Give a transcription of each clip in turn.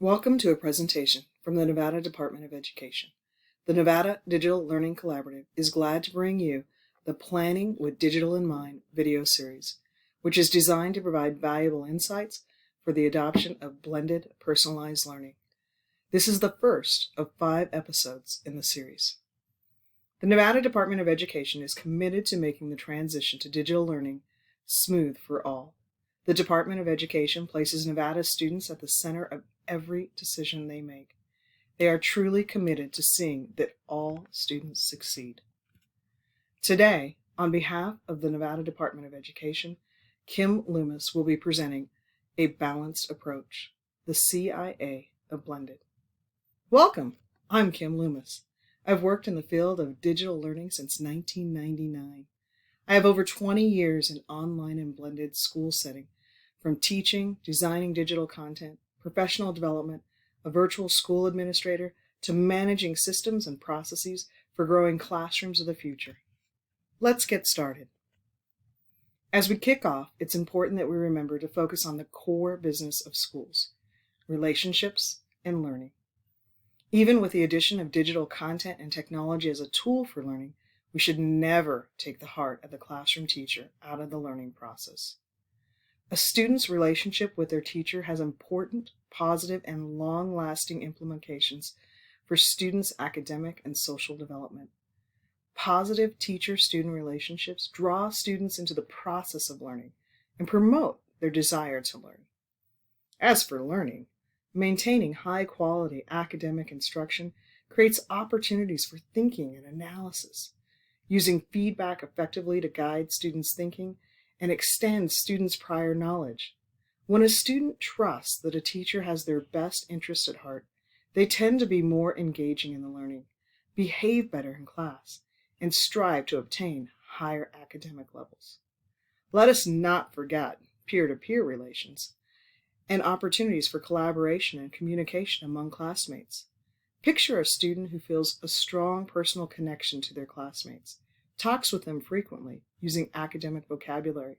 Welcome to a presentation from the Nevada Department of Education. The Nevada Digital Learning Collaborative is glad to bring you the Planning with Digital in Mind video series, which is designed to provide valuable insights for the adoption of blended personalized learning. This is the first of 5 episodes in the series. The Nevada Department of Education is committed to making the transition to digital learning smooth for all. The Department of Education places Nevada students at the center of every decision they make. They are truly committed to seeing that all students succeed. Today, on behalf of the Nevada Department of Education, Kim Loomis will be presenting a balanced approach, the CIA of blended. Welcome, I'm Kim Loomis. I've worked in the field of digital learning since 1999. I have over 20 years in online and blended school setting, from teaching, designing digital content, professional development, a virtual school administrator, to managing systems and processes for growing classrooms of the future. Let's get started. As we kick off, it's important that we remember to focus on the core business of schools, relationships and learning. Even with the addition of digital content and technology as a tool for learning, we should never take the heart of the classroom teacher out of the learning process. A student's relationship with their teacher has important, positive, and long-lasting implications for students' academic and social development. Positive teacher-student relationships draw students into the process of learning and promote their desire to learn. As for learning, maintaining high-quality academic instruction creates opportunities for thinking and analysis. Using feedback effectively to guide students' thinking and extend students' prior knowledge. When a student trusts that a teacher has their best interest at heart, they tend to be more engaging in the learning, behave better in class, and strive to obtain higher academic levels. Let us not forget peer-to-peer relations and opportunities for collaboration and communication among classmates. Picture a student who feels a strong personal connection to their classmates, talks with them frequently using academic vocabulary,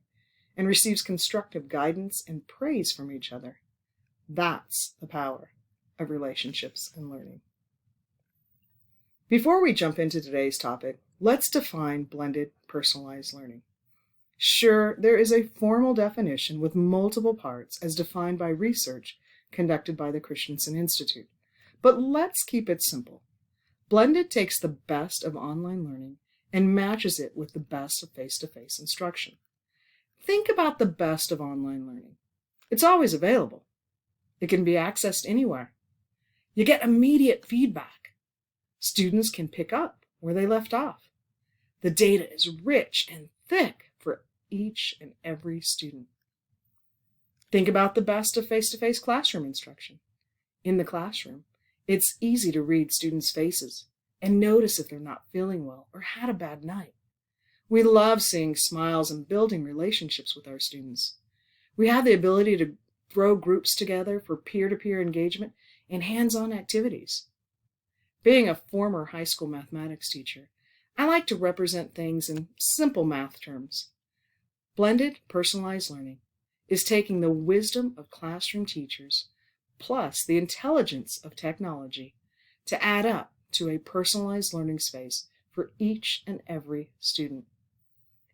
and receives constructive guidance and praise from each other. That's the power of relationships and learning. Before we jump into today's topic, let's define blended personalized learning. Sure, there is a formal definition with multiple parts as defined by research conducted by the Christensen Institute, but let's keep it simple. Blended takes the best of online learning and matches it with the best of face-to-face instruction. Think about the best of online learning. It's always available. It can be accessed anywhere. You get immediate feedback. Students can pick up where they left off. The data is rich and thick for each and every student. Think about the best of face-to-face classroom instruction. In the classroom, it's easy to read students' faces and notice if they're not feeling well or had a bad night. We love seeing smiles and building relationships with our students. We have the ability to throw groups together for peer-to-peer engagement and hands-on activities. Being a former high school mathematics teacher, I like to represent things in simple math terms. Blended personalized learning is taking the wisdom of classroom teachers plus the intelligence of technology to add up to a personalized learning space for each and every student.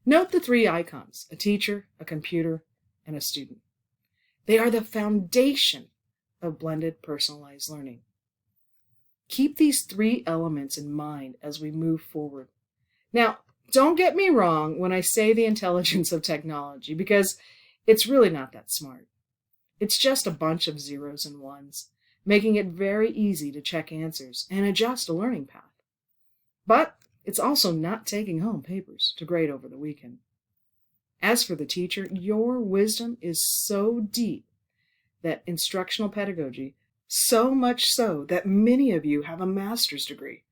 Note the 3 icons, a teacher, a computer, and a student. They are the foundation of blended personalized learning. Keep these 3 elements in mind as we move forward. Now, don't get me wrong when I say the intelligence of technology, because it's really not that smart. It's just a bunch of zeros and ones, making it very easy to check answers and adjust a learning path. But it's also not taking home papers to grade over the weekend. As for the teacher, your wisdom is so deep that instructional pedagogy, so much so that many of you have a master's degree,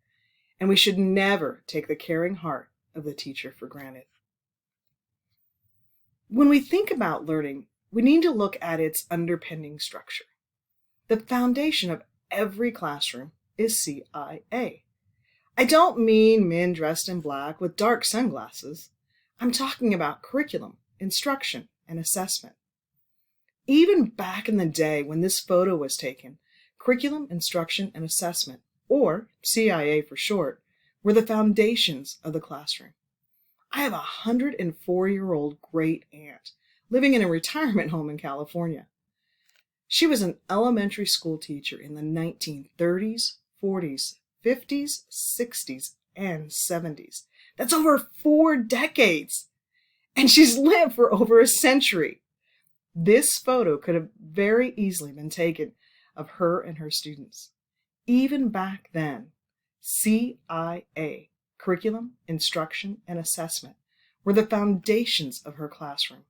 and we should never take the caring heart of the teacher for granted. When we think about learning, we need to look at its underpinning structure. The foundation of every classroom is CIA. I don't mean men dressed in black with dark sunglasses. I'm talking about curriculum, instruction, and assessment. Even back in the day when this photo was taken, Curriculum, instruction, and assessment, or CIA for short, were the foundations of the classroom. I have a 104-year-old great aunt living in a retirement home in California. She was an elementary school teacher in the 1930s, 40s, 50s, 60s, and 70s. That's over 4 decades. And she's lived for over a century. This photo could have very easily been taken of her and her students. Even back then, CIA, curriculum, instruction, and assessment, were the foundations of her classroom,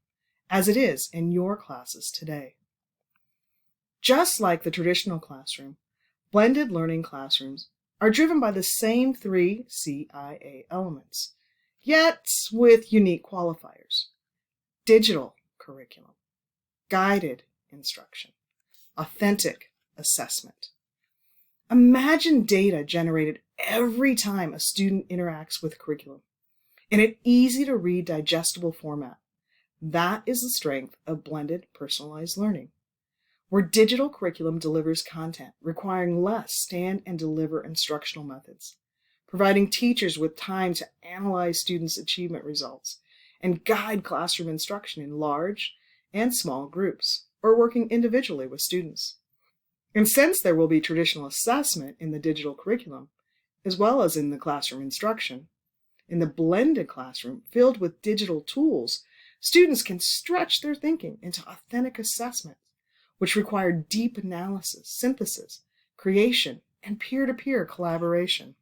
as it is in your classes today. Just like the traditional classroom, blended learning classrooms are driven by the same 3 CIA elements, yet with unique qualifiers: digital curriculum, guided instruction, authentic assessment. Imagine data generated every time a student interacts with curriculum in an easy-to-read, digestible format. That is the strength of blended personalized learning, where digital curriculum delivers content requiring less stand and deliver instructional methods, providing teachers with time to analyze students' achievement results and guide classroom instruction in large and small groups, or working individually with students. And since there will be traditional assessment in the digital curriculum, as well as in the classroom instruction, in the blended classroom filled with digital tools, students can stretch their thinking into authentic assessment, which require deep analysis, synthesis, creation, and peer-to-peer collaboration.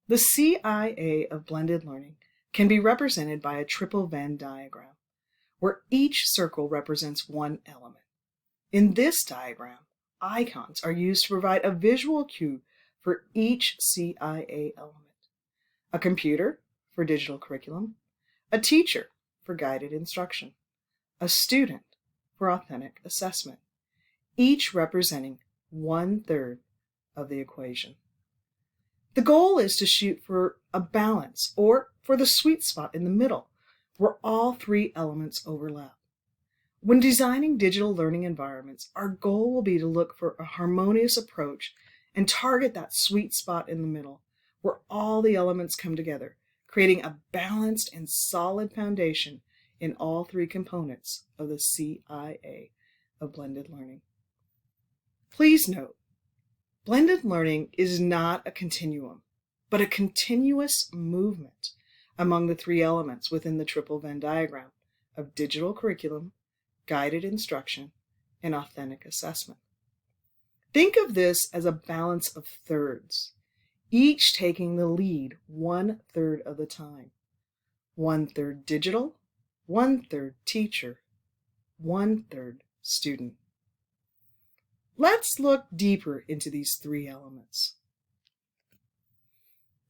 The CIA of blended learning can be represented by a triple Venn diagram, where each circle represents one element. In this diagram, icons are used to provide a visual cue for each CIA element: a computer for digital curriculum, a teacher for guided instruction, a student for authentic assessment, each representing 1/3 of the equation. The goal is to shoot for a balance, or for the sweet spot in the middle, where all 3 elements overlap. When designing digital learning environments, our goal will be to look for a harmonious approach and target that sweet spot in the middle, where all the elements come together, creating a balanced and solid foundation in all 3 components of the CIA of blended learning. Please note, blended learning is not a continuum, but a continuous movement among the 3 elements within the triple Venn diagram of digital curriculum, guided instruction, and authentic assessment. Think of this as a balance of thirds, each taking the lead 1/3 of the time. 1/3 digital, 1/3 teacher, 1/3 student. Let's look deeper into these 3 elements.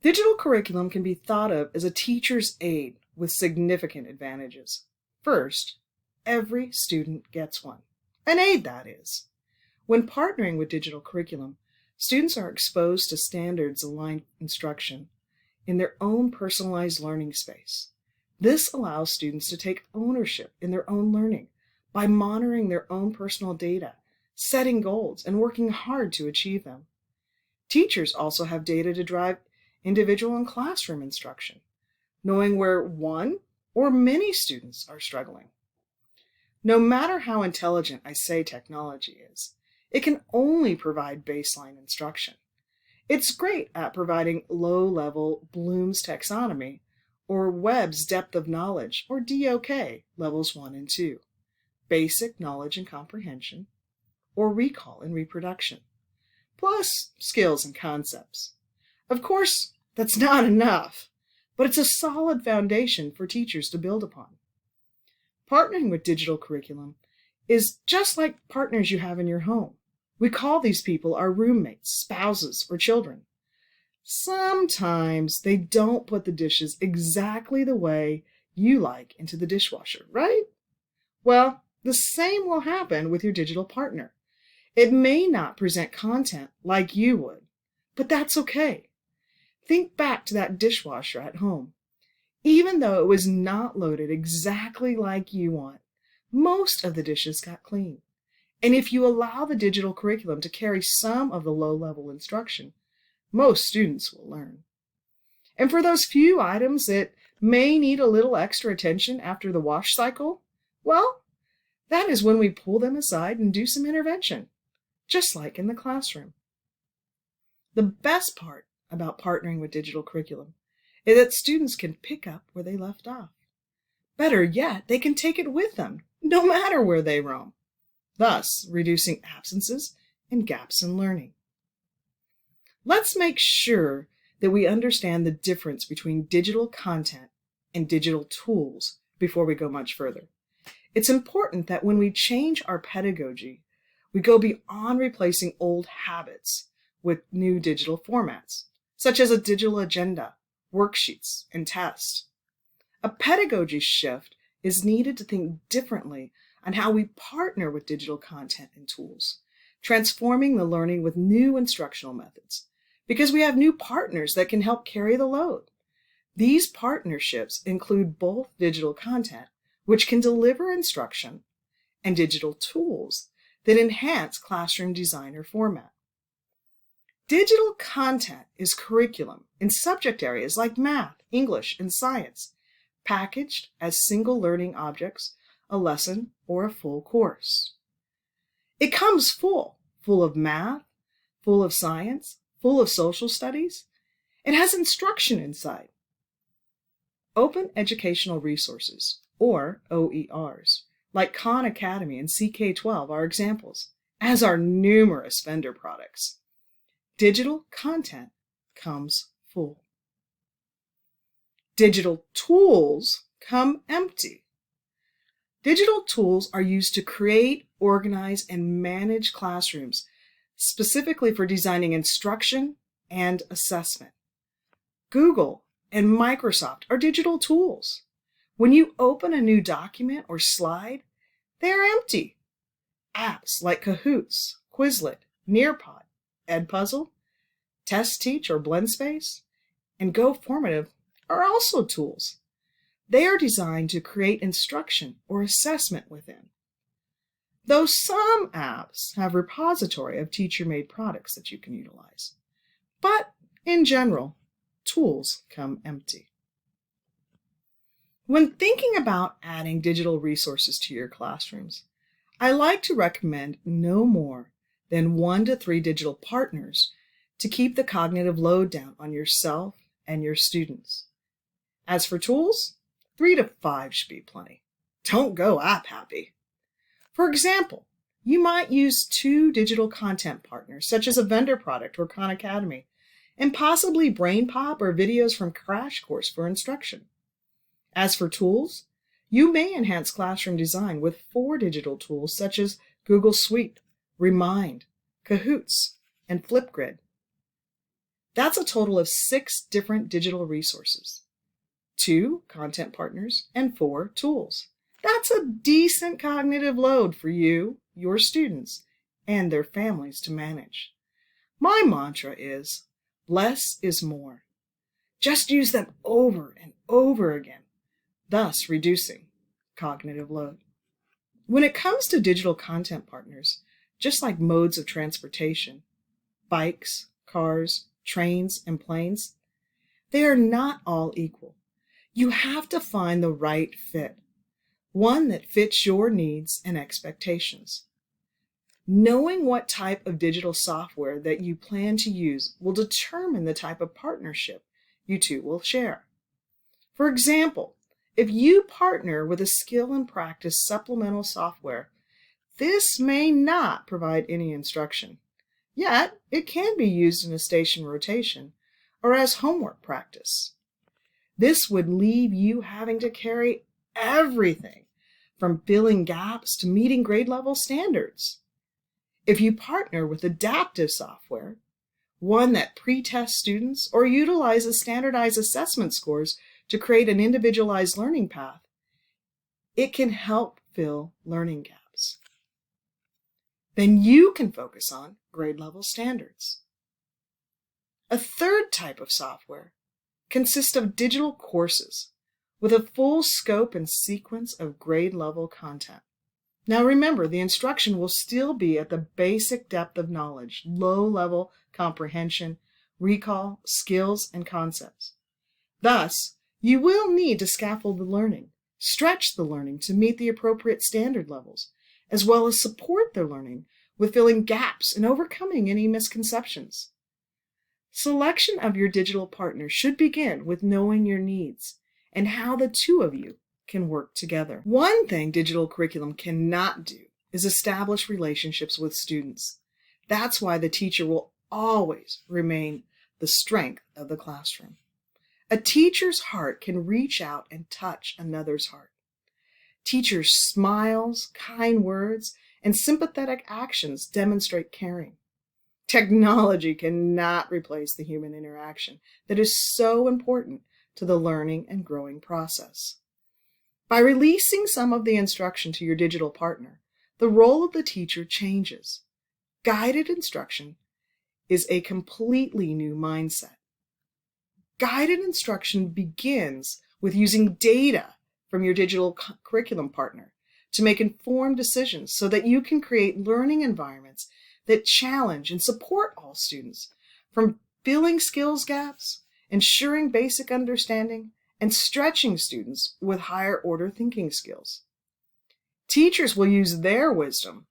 Digital curriculum can be thought of as a teacher's aid with significant advantages. First, every student gets one. An aid, that is. When partnering with digital curriculum, students are exposed to standards-aligned instruction in their own personalized learning space. This allows students to take ownership in their own learning by monitoring their own personal data, setting goals, and working hard to achieve them. Teachers also have data to drive individual and classroom instruction, knowing where one or many students are struggling. No matter how intelligent I say technology is, it can only provide baseline instruction. It's great at providing low-level Bloom's taxonomy or Webb's depth of knowledge, or DOK, levels 1 and 2, basic knowledge and comprehension, or recall and reproduction, plus skills and concepts. Of course, that's not enough, but it's a solid foundation for teachers to build upon. Partnering with digital curriculum is just like partners you have in your home. We call these people our roommates, spouses, or children. Sometimes they don't put the dishes exactly the way you like into the dishwasher, right? Well, the same will happen with your digital partner. It may not present content like you would, but that's okay. Think back to that dishwasher at home. Even though it was not loaded exactly like you want, most of the dishes got clean. And if you allow the digital curriculum to carry some of the low-level instruction, most students will learn. And for those few items that may need a little extra attention after the wash cycle, well, that is when we pull them aside and do some intervention, just like in the classroom. The best part about partnering with digital curriculum is that students can pick up where they left off. Better yet, they can take it with them, no matter where they roam, thus reducing absences and gaps in learning. Let's make sure that we understand the difference between digital content and digital tools before we go much further. It's important that when we change our pedagogy, we go beyond replacing old habits with new digital formats, such as a digital agenda, worksheets, and tests. A pedagogy shift is needed to think differently on how we partner with digital content and tools, transforming the learning with new instructional methods, because we have new partners that can help carry the load. These partnerships include both digital content, which can deliver instruction, and digital tools that enhance classroom design or format. Digital content is curriculum in subject areas like math, English, and science, packaged as single learning objects, a lesson, or a full course. It comes full of math, full of science, full of social studies. It has instruction inside. Open educational resources, or OERs, like Khan Academy and CK12 are examples, as are numerous vendor products. Digital content comes full. Digital tools come empty. Digital tools are used to create, organize, and manage classrooms, specifically for designing instruction and assessment. Google and Microsoft are digital tools. When you open a new document or slide, they are empty. Apps like Kahoots, Quizlet, Nearpod, Edpuzzle, TestTeach or BlendSpace, and GoFormative are also tools. They are designed to create instruction or assessment within. Though some apps have repository of teacher-made products that you can utilize. But in general, tools come empty. When thinking about adding digital resources to your classrooms, I like to recommend no more than 1 to 3 digital partners to keep the cognitive load down on yourself and your students. As for tools, 3 to 5 should be plenty. Don't go app happy. For example, you might use 2 digital content partners, such as a vendor product or Khan Academy, and possibly BrainPop or videos from Crash Course for instruction. As for tools, you may enhance classroom design with 4 digital tools such as Google Suite, Remind, Kahoots, and Flipgrid. That's a total of 6 different digital resources, 2 content partners, and 4 tools. That's a decent cognitive load for you, your students, and their families to manage. My mantra is, less is more. Just use them over and over again, thus reducing cognitive load. When it comes to digital content partners, just like modes of transportation, bikes, cars, trains, and planes, they are not all equal. You have to find the right fit, one that fits your needs and expectations. Knowing what type of digital software that you plan to use will determine the type of partnership you two will share. For example, if you partner with a skill and practice supplemental software, this may not provide any instruction, yet it can be used in a station rotation or as homework practice. This would leave you having to carry everything from filling gaps to meeting grade level standards. If you partner with adaptive software, one that pre-tests students or utilizes standardized assessment scores to create an individualized learning path, it can help fill learning gaps. Then you can focus on grade level standards. A third type of software consists of digital courses with a full scope and sequence of grade level content. Now remember, the instruction will still be at the basic depth of knowledge, low-level comprehension, recall, skills, and concepts. Thus, you will need to scaffold the learning, stretch the learning to meet the appropriate standard levels, as well as support the learning with filling gaps and overcoming any misconceptions. Selection of your digital partner should begin with knowing your needs and how the two of you can work together. One thing digital curriculum cannot do is establish relationships with students. That's why the teacher will always remain the strength of the classroom. A teacher's heart can reach out and touch another's heart. Teachers' smiles, kind words, and sympathetic actions demonstrate caring. Technology cannot replace the human interaction that is so important to the learning and growing process. By releasing some of the instruction to your digital partner, the role of the teacher changes. Guided instruction is a completely new mindset. Guided instruction begins with using data from your digital curriculum partner to make informed decisions so that you can create learning environments that challenge and support all students, from filling skills gaps, ensuring basic understanding, and stretching students with higher order thinking skills. Teachers will use their wisdom,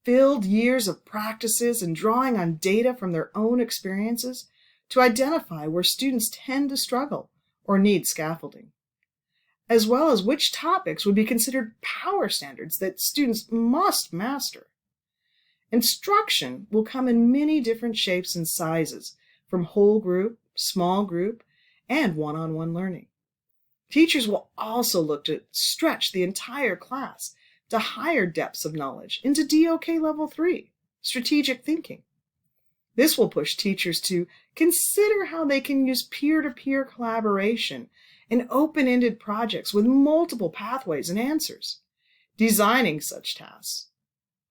filled years of practices and drawing on data from their own experiences, to identify where students tend to struggle or need scaffolding, as well as which topics would be considered power standards that students must master. Instruction will come in many different shapes and sizes, from whole group, small group, and one-on-one learning. Teachers will also look to stretch the entire class to higher depths of knowledge into DOK Level 3, strategic thinking. This will push teachers to consider how they can use peer-to-peer collaboration and open-ended projects with multiple pathways and answers. Designing such tasks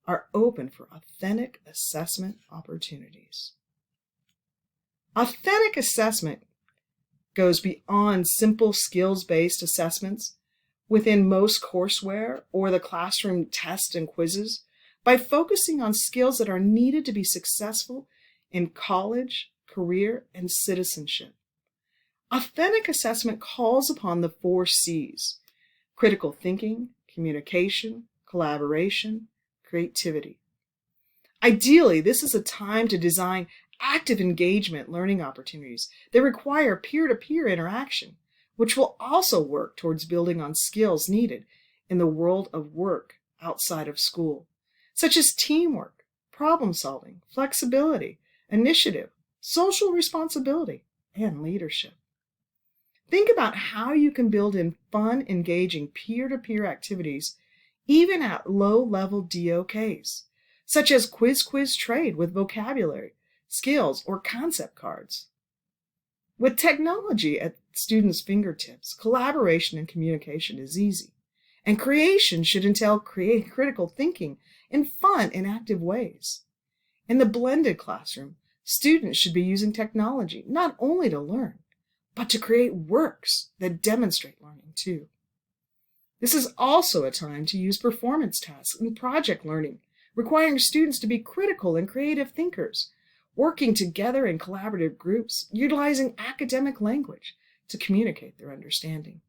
are open for authentic assessment opportunities. Authentic assessment goes beyond simple skills-based assessments within most courseware or the classroom tests and quizzes by focusing on skills that are needed to be successful in college, career, and citizenship. Authentic assessment calls upon the 4 C's: critical thinking, communication, collaboration, creativity. Ideally, this is a time to design active engagement learning opportunities that require peer-to-peer interaction, which will also work towards building on skills needed in the world of work outside of school, such as teamwork, problem solving, flexibility, initiative, social responsibility, and leadership. Think about how you can build in fun, engaging peer-to-peer activities even at low-level DOKs, such as quiz trade with vocabulary, skills, or concept cards. With technology at students' fingertips, collaboration and communication is easy, and creation should entail critical thinking in fun and active ways. In the blended classroom, students should be using technology not only to learn, but to create works that demonstrate learning too. This is also a time to use performance tasks and project learning, requiring students to be critical and creative thinkers, working together in collaborative groups, utilizing academic language to communicate their understanding.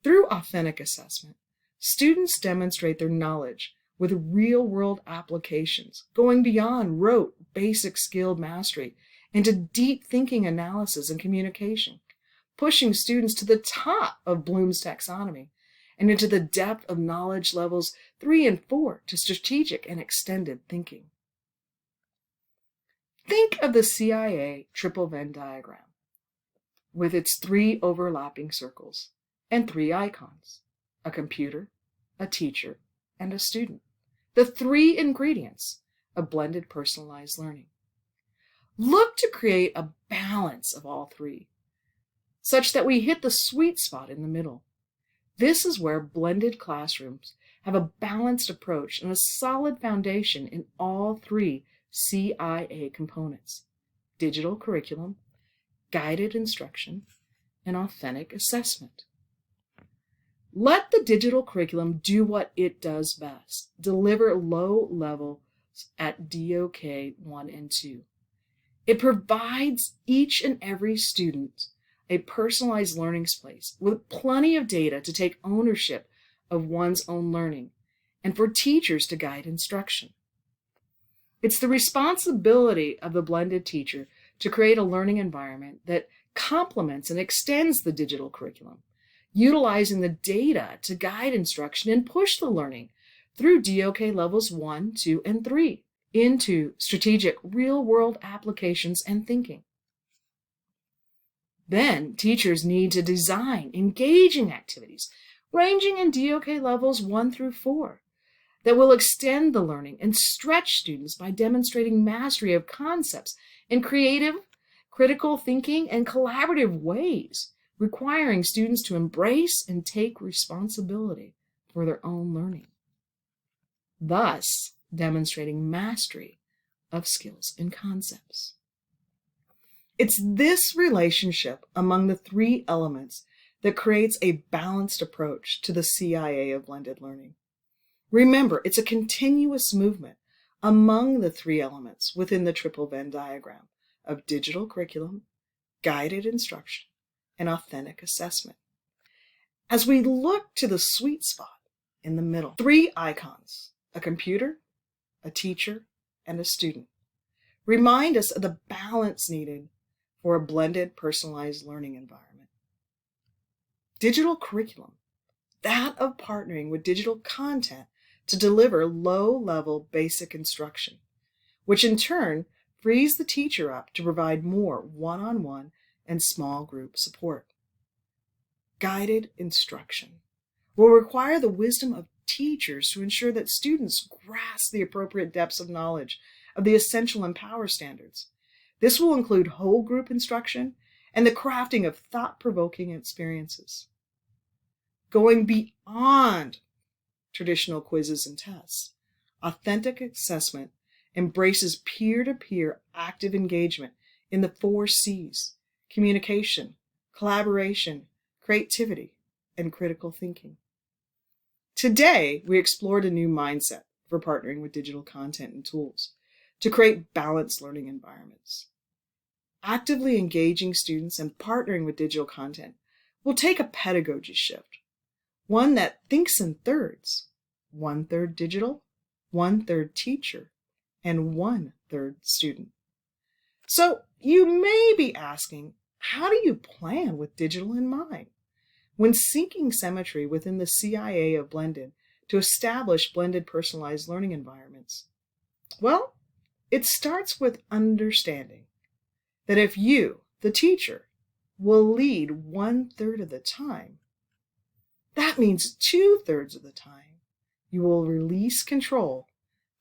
Through authentic assessment, students demonstrate their knowledge with real-world applications, going beyond rote, basic skill mastery into deep thinking analysis and communication, pushing students to the top of Bloom's taxonomy and into the depth of knowledge levels 3 and 4 to strategic and extended thinking. Think of the CIA triple Venn diagram with its 3 overlapping circles and 3 icons: a computer, a teacher, and a student. The 3 ingredients of blended personalized learning. Look to create a balance of all 3, such that we hit the sweet spot in the middle. This is where blended classrooms have a balanced approach and a solid foundation in all 3 CIA components: digital curriculum, guided instruction, and authentic assessment. Let the digital curriculum do what it does best, deliver low levels at DOK 1 and 2. It provides each and every student a personalized learning space with plenty of data to take ownership of one's own learning and for teachers to guide instruction. It's the responsibility of the blended teacher to create a learning environment that complements and extends the digital curriculum, utilizing the data to guide instruction and push the learning through DOK levels 1, 2, and 3 into strategic real-world applications and thinking. Then teachers need to design engaging activities ranging in DOK levels 1 through 4 that will extend the learning and stretch students by demonstrating mastery of concepts in creative, critical thinking, and collaborative ways, requiring students to embrace and take responsibility for their own learning, thus demonstrating mastery of skills and concepts. It's this relationship among the three elements that creates a balanced approach to the CIA of blended learning. Remember, it's a continuous movement among the three elements within the triple Venn diagram of digital curriculum, guided instruction, and authentic assessment. As we look to the sweet spot in the middle, three icons, a computer, a teacher, and a student, remind us of the balance needed for a blended, personalized learning environment. Digital curriculum, that of partnering with digital content to deliver low-level basic instruction, which in turn frees the teacher up to provide more one-on-one and small group support. Guided instruction will require the wisdom of teachers to ensure that students grasp the appropriate depths of knowledge of the essential and power standards. This will include whole group instruction and the crafting of thought-provoking experiences. Going beyond traditional quizzes and tests, authentic assessment embraces peer-to-peer active engagement in the 4 C's: communication, collaboration, creativity, and critical thinking. Today, we explored a new mindset for partnering with digital content and tools to create balanced learning environments. Actively engaging students and partnering with digital content will take a pedagogy shift, one that thinks in thirds: 1/3 digital, 1/3 teacher, and 1/3 student. So you may be asking, how do you plan with digital in mind when seeking symmetry within the CIA of blended to establish blended personalized learning environments? Well, it starts with understanding that if you, the teacher, will lead 1/3 of the time, that means 2/3 of the time you will release control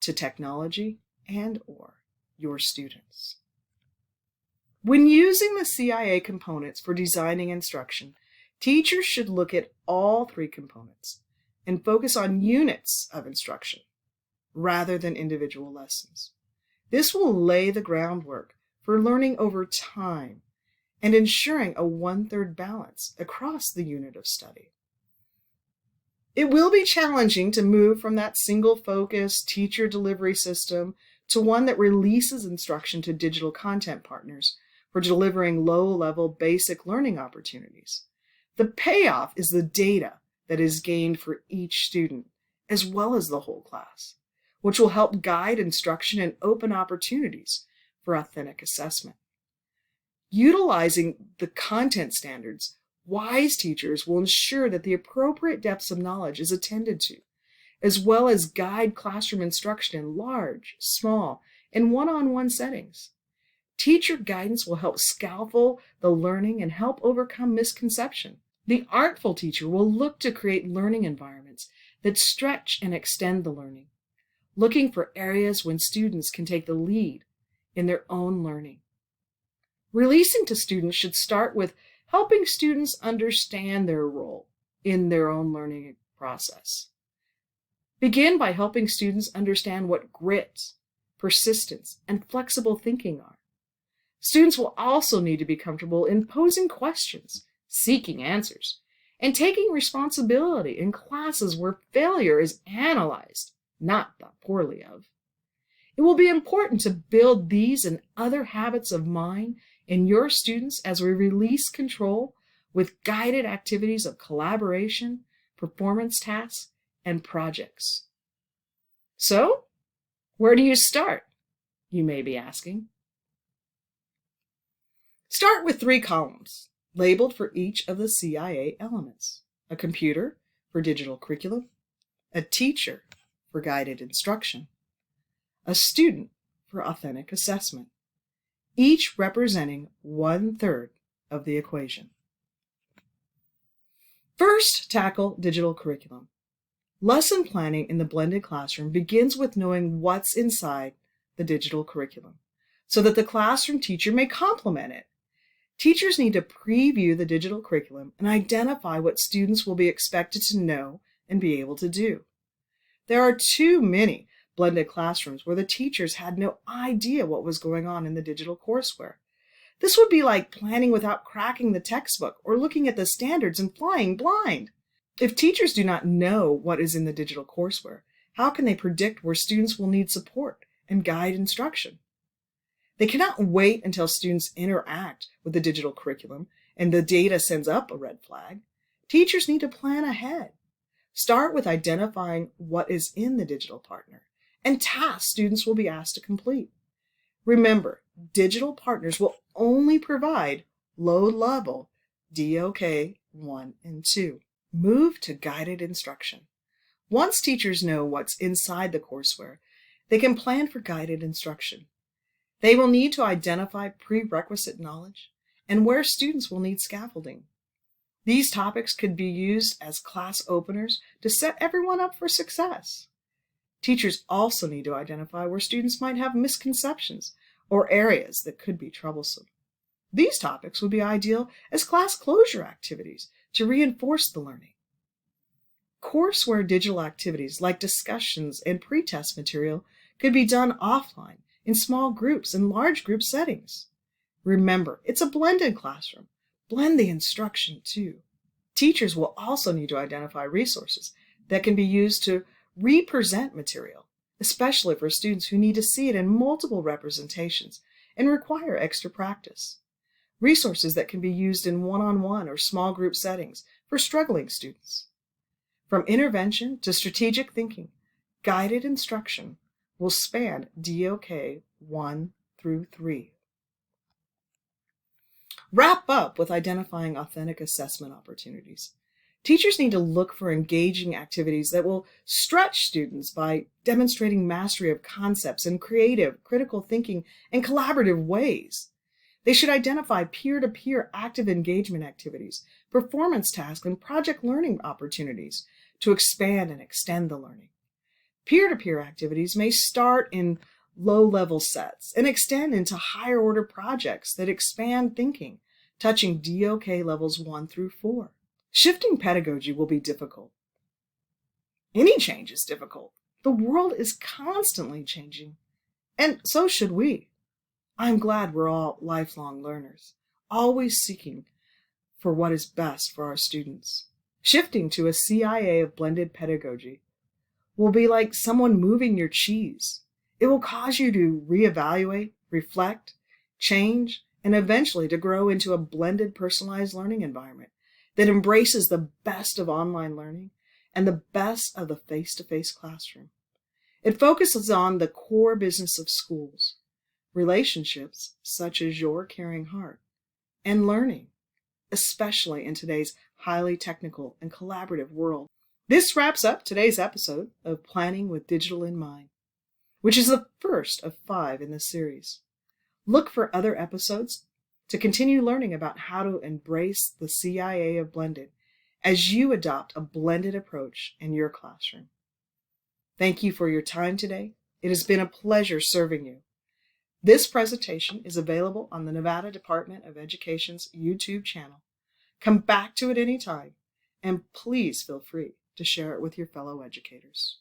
to technology and/or your students. When using the CIA components for designing instruction, teachers should look at all 3 components and focus on units of instruction rather than individual lessons. This will lay the groundwork for learning over time and ensuring a 1/3 balance across the unit of study. It will be challenging to move from that single-focused teacher delivery system to one that releases instruction to digital content partners for delivering low-level basic learning opportunities. The payoff is the data that is gained for each student, as well as the whole class, which will help guide instruction and open opportunities for authentic assessment. Utilizing the content standards, wise teachers will ensure that the appropriate depths of knowledge is attended to, as well as guide classroom instruction in large, small, and one-on-one settings. Teacher guidance will help scaffold the learning and help overcome misconception. The artful teacher will look to create learning environments that stretch and extend the learning, looking for areas when students can take the lead in their own learning. Releasing to students should start with helping students understand their role in their own learning process. Begin by helping students understand what grit, persistence, and flexible thinking are. Students will also need to be comfortable in posing questions, seeking answers, and taking responsibility in classes where failure is analyzed, not thought poorly of. It will be important to build these and other habits of mind in your students as we release control with guided activities of collaboration, performance tasks, and projects. So, where do you start? You may be asking. Start with 3 columns, labeled for each of the CIA elements: a computer for digital curriculum, a teacher for guided instruction, a student for authentic assessment, each representing 1/3 of the equation. First, tackle digital curriculum. Lesson planning in the blended classroom begins with knowing what's inside the digital curriculum so that the classroom teacher may complement it. Teachers need to preview the digital curriculum and identify what students will be expected to know and be able to do. There are too many blended classrooms where the teachers had no idea what was going on in the digital courseware. This would be like planning without cracking the textbook or looking at the standards and flying blind. If teachers do not know what is in the digital courseware, how can they predict where students will need support and guide instruction? They cannot wait until students interact with the digital curriculum and the data sends up a red flag. Teachers need to plan ahead. Start with identifying what is in the digital partner and tasks students will be asked to complete. Remember, digital partners will only provide low-level DOK 1 and 2. Move to guided instruction. Once teachers know what's inside the courseware, they can plan for guided instruction. They will need to identify prerequisite knowledge and where students will need scaffolding. These topics could be used as class openers to set everyone up for success. Teachers also need to identify where students might have misconceptions or areas that could be troublesome. These topics would be ideal as class closure activities to reinforce the learning. Courseware digital activities like discussions and pretest material could be done offline in small groups and large group settings. Remember, it's a blended classroom. Blend the instruction too. Teachers will also need to identify resources that can be used to represent material, especially for students who need to see it in multiple representations and require extra practice. Resources that can be used in one-on-one or small group settings for struggling students. From intervention to strategic thinking, guided instruction will span DOK 1 through 3. Wrap up with identifying authentic assessment opportunities. Teachers need to look for engaging activities that will stretch students by demonstrating mastery of concepts in creative, critical thinking, and collaborative ways. They should identify peer-to-peer active engagement activities, performance tasks, and project learning opportunities to expand and extend the learning. Peer-to-peer activities may start in low-level sets and extend into higher-order projects that expand thinking, touching DOK levels 1 through 4. Shifting pedagogy will be difficult. Any change is difficult. The world is constantly changing, and so should we. I'm glad we're all lifelong learners, always seeking for what is best for our students. Shifting to a CIA of blended pedagogy will be like someone moving your cheese. It will cause you to reevaluate, reflect, change, and eventually to grow into a blended personalized learning environment that embraces the best of online learning and the best of the face-to-face classroom. It focuses on the core business of schools, relationships such as your caring heart, and learning, especially in today's highly technical and collaborative world. This wraps up today's episode of Planning with Digital in Mind, which is the first of 5 in this series. Look for other episodes to continue learning about how to embrace the CIA of blended as you adopt a blended approach in your classroom. Thank you for your time today. It has been a pleasure serving you. This presentation is available on the Nevada Department of Education's YouTube channel. Come back to it anytime, and please feel free to share it with your fellow educators.